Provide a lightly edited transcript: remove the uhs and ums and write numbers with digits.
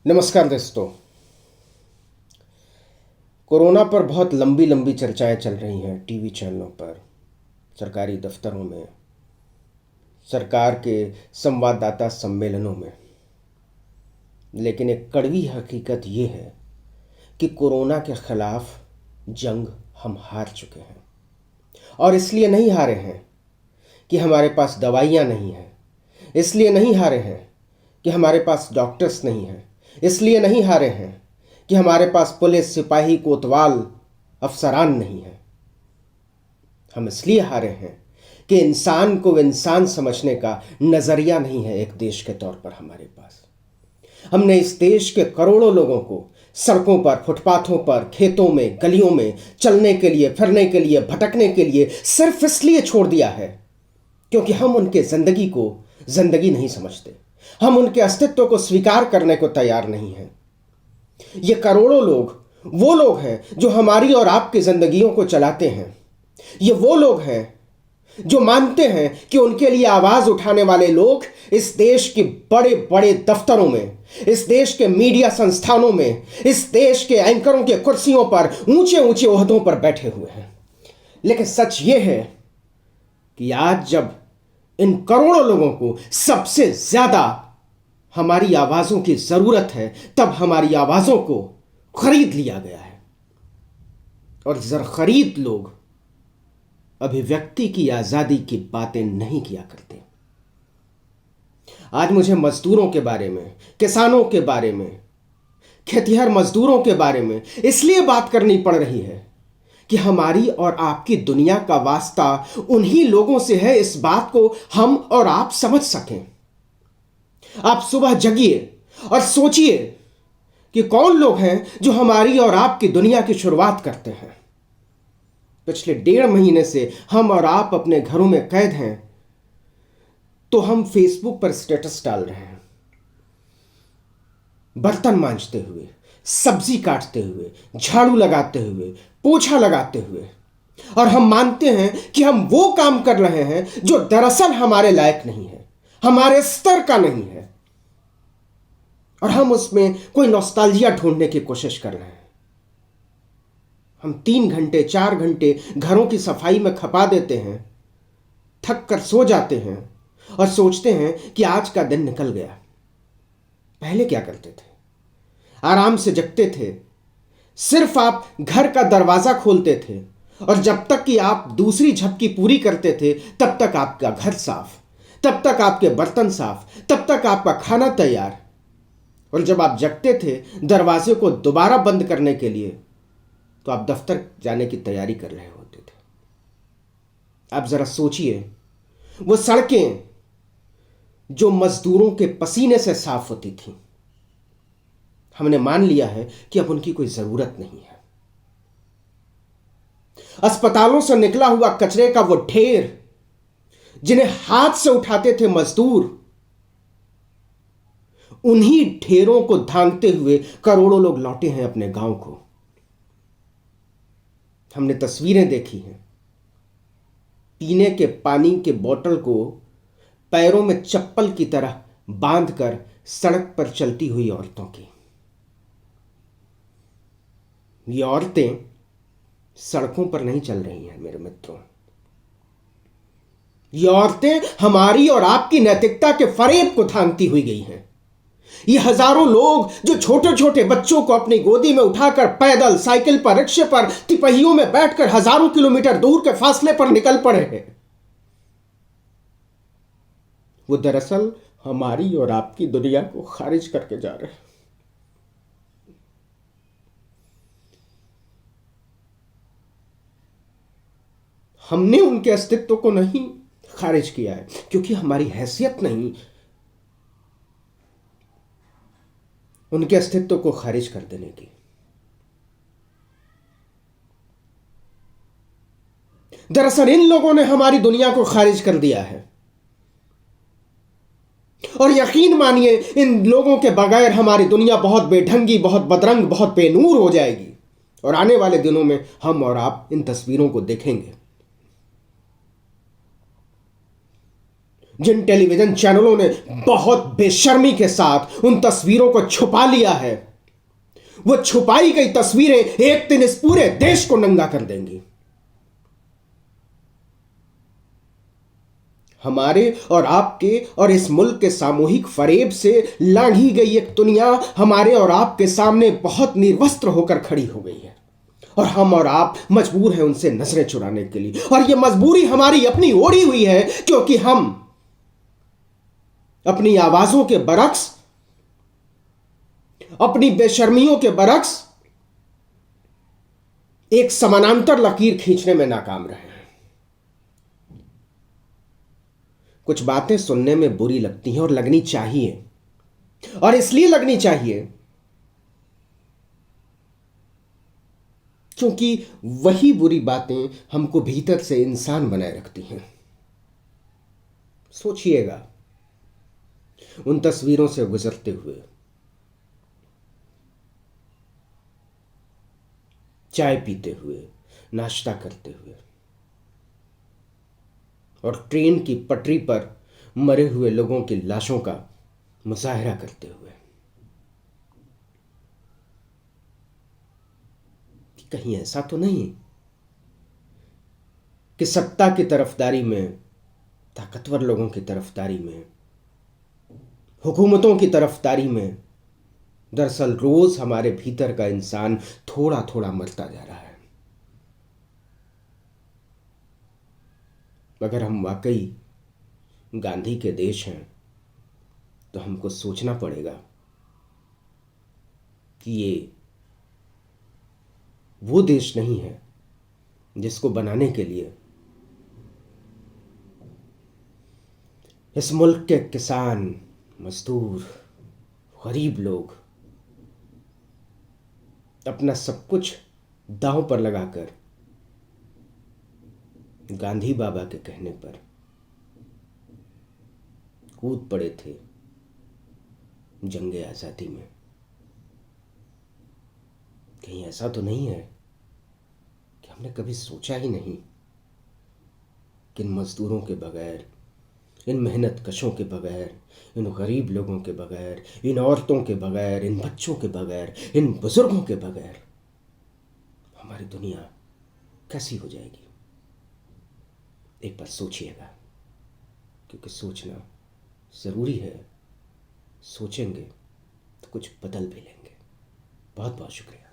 नमस्कार दोस्तों। कोरोना पर बहुत लंबी लंबी चर्चाएं चल रही हैं टीवी चैनलों पर, सरकारी दफ्तरों में, सरकार के संवाददाता सम्मेलनों में। लेकिन एक कड़वी हकीकत ये है कि कोरोना के खिलाफ जंग हम हार चुके हैं। और इसलिए नहीं हारे हैं कि हमारे पास दवाइयाँ नहीं हैं, इसलिए नहीं हारे हैं कि हमारे पास डॉक्टर्स नहीं हैं, इसलिए नहीं हारे हैं कि हमारे पास पुलिस, सिपाही, कोतवाल, अफसरान नहीं है। हम इसलिए हारे हैं कि इंसान को इंसान समझने का नज़रिया नहीं है एक देश के तौर पर हमारे पास। हमने इस देश के करोड़ों लोगों को सड़कों पर, फुटपाथों पर, खेतों में, गलियों में चलने के लिए, फिरने के लिए, भटकने के लिए सिर्फ इसलिए छोड़ दिया है क्योंकि हम उनके ज़िंदगी को ज़िंदगी नहीं समझते। हम उनके अस्तित्व को स्वीकार करने को तैयार नहीं हैं। ये करोड़ों लोग वो लोग हैं जो हमारी और आपकी जिंदगियों को चलाते हैं। ये वो लोग हैं जो मानते हैं कि उनके लिए आवाज उठाने वाले लोग इस देश के बड़े बड़े दफ्तरों में, इस देश के मीडिया संस्थानों में, इस देश के एंकरों के कुर्सियों पर, ऊंचे ऊंचे ओहदों पर बैठे हुए हैं। लेकिन सच ये है कि आज जब इन करोड़ों लोगों को सबसे ज्यादा हमारी आवाजों की जरूरत है, तब हमारी आवाजों को खरीद लिया गया है। और जर खरीद लोग अभिव्यक्ति की आजादी की बातें नहीं किया करते। आज मुझे मजदूरों के बारे में, किसानों के बारे में, खेतिहर मजदूरों के बारे में इसलिए बात करनी पड़ रही है कि हमारी और आपकी दुनिया का वास्ता उन्हीं लोगों से है। इस बात को हम और आप समझ सकें। आप सुबह जगिए और सोचिए कि कौन लोग हैं जो हमारी और आपकी दुनिया की शुरुआत करते हैं। पिछले 1.5 महीने से हम और आप अपने घरों में कैद हैं, तो हम फेसबुक पर स्टेटस डाल रहे हैं, बर्तन मांजते हुए, सब्जी काटते हुए, झाड़ू लगाते हुए, पोछा लगाते हुए। और हम मानते हैं कि हम वो काम कर रहे हैं जो दरअसल हमारे लायक नहीं है, हमारे स्तर का नहीं है। और हम उसमें कोई नॉस्टैल्जिया ढूंढने की कोशिश कर रहे हैं। हम 3 घंटे 4 घंटे घरों की सफाई में खपा देते हैं, थक कर सो जाते हैं और सोचते हैं कि आज का दिन निकल गया। पहले क्या करते थे? आराम से जगते थे, सिर्फ आप घर का दरवाजा खोलते थे और जब तक कि आप दूसरी झपकी पूरी करते थे तब तक आपका घर साफ, तब तक आपके बर्तन साफ, तब तक आपका खाना तैयार। और जब आप जगते थे दरवाजे को दोबारा बंद करने के लिए, तो आप दफ्तर जाने की तैयारी कर रहे होते थे। आप जरा सोचिए, वो सड़कें जो मजदूरों के पसीने से साफ होती थी, हमने मान लिया है कि अब उनकी कोई जरूरत नहीं है। अस्पतालों से निकला हुआ कचरे का वो ढेर जिन्हें हाथ से उठाते थे मजदूर, उन्हीं ढेरों को धांगते हुए करोड़ों लोग लौटे हैं अपने गांव को। हमने तस्वीरें देखी हैं पीने के पानी के बोतल को पैरों में चप्पल की तरह बांधकर सड़क पर चलती हुई औरतों की। ये औरतें सड़कों पर नहीं चल रही हैं मेरे मित्रों। ये औरतें हमारी और आपकी नैतिकता के फरेब को थामती हुई गई हैं। ये हजारों लोग जो छोटे छोटे बच्चों को अपनी गोदी में उठाकर पैदल, साइकिल पर, रिक्शे पर, तिपहियों में बैठकर हजारों किलोमीटर दूर के फासले पर निकल पड़े हैं, वो दरअसल हमारी और आपकी दुनिया को खारिज करके जा रहे हैं। हमने उनके अस्तित्व को नहीं खारिज किया है क्योंकि हमारी हैसियत नहीं उनके अस्तित्व को खारिज कर देने की। दरअसल इन लोगों ने हमारी दुनिया को खारिज कर दिया है। और यकीन मानिए, इन लोगों के बगैर हमारी दुनिया बहुत बेढंगी, बहुत बदरंग, बहुत बेनूर हो जाएगी। और आने वाले दिनों में हम और आप इन तस्वीरों को देखेंगे। जिन टेलीविजन चैनलों ने बहुत बेशर्मी के साथ उन तस्वीरों को छुपा लिया है, वो छुपाई गई तस्वीरें एक दिन इस पूरे देश को नंगा कर देंगी। हमारे और आपके और इस मुल्क के सामूहिक फरेब से लांघी गई एक दुनिया हमारे और आपके सामने बहुत निर्वस्त्र होकर खड़ी हो गई है, और हम और आप मजबूर हैं उनसे नजरें चुराने के लिए। और यह मजबूरी हमारी अपनी ओढ़ी हुई है, क्योंकि हम अपनी आवाजों के बरक्स, अपनी बेशर्मियों के बरक्स एक समानांतर लकीर खींचने में नाकाम रहे हैं। कुछ बातें सुनने में बुरी लगती हैं और लगनी चाहिए, और इसलिए लगनी चाहिए क्योंकि वही बुरी बातें हमको भीतर से इंसान बनाए रखती हैं। सोचिएगा, उन तस्वीरों से गुजरते हुए, चाय पीते हुए, नाश्ता करते हुए, और ट्रेन की पटरी पर मरे हुए लोगों की लाशों का मुजाहरा करते हुए। कहीं ऐसा तो नहीं कि सत्ता की तरफदारी में, ताकतवर लोगों की तरफदारी में, हुकूमतों की तरफदारी में दरअसल रोज हमारे भीतर का इंसान थोड़ा थोड़ा मरता जा रहा है। अगर हम वाकई गांधी के देश हैं तो हमको सोचना पड़ेगा कि ये वो देश नहीं है जिसको बनाने के लिए इस मुल्क के किसान, मजदूर, गरीब लोग अपना सब कुछ दांव पर लगाकर गांधी बाबा के कहने पर कूद पड़े थे जंगे आज़ादी में। कहीं ऐसा तो नहीं है कि हमने कभी सोचा ही नहीं कि इन मजदूरों के बगैर, इन मेहनत कशों के बगैर, इन गरीब लोगों के बगैर, इन औरतों के बगैर, इन बच्चों के बगैर, इन बुजुर्गों के बगैर हमारी दुनिया कैसी हो जाएगी। एक बार सोचिएगा, क्योंकि सोचना ज़रूरी है। सोचेंगे तो कुछ बदल भी लेंगे। बहुत बहुत शुक्रिया।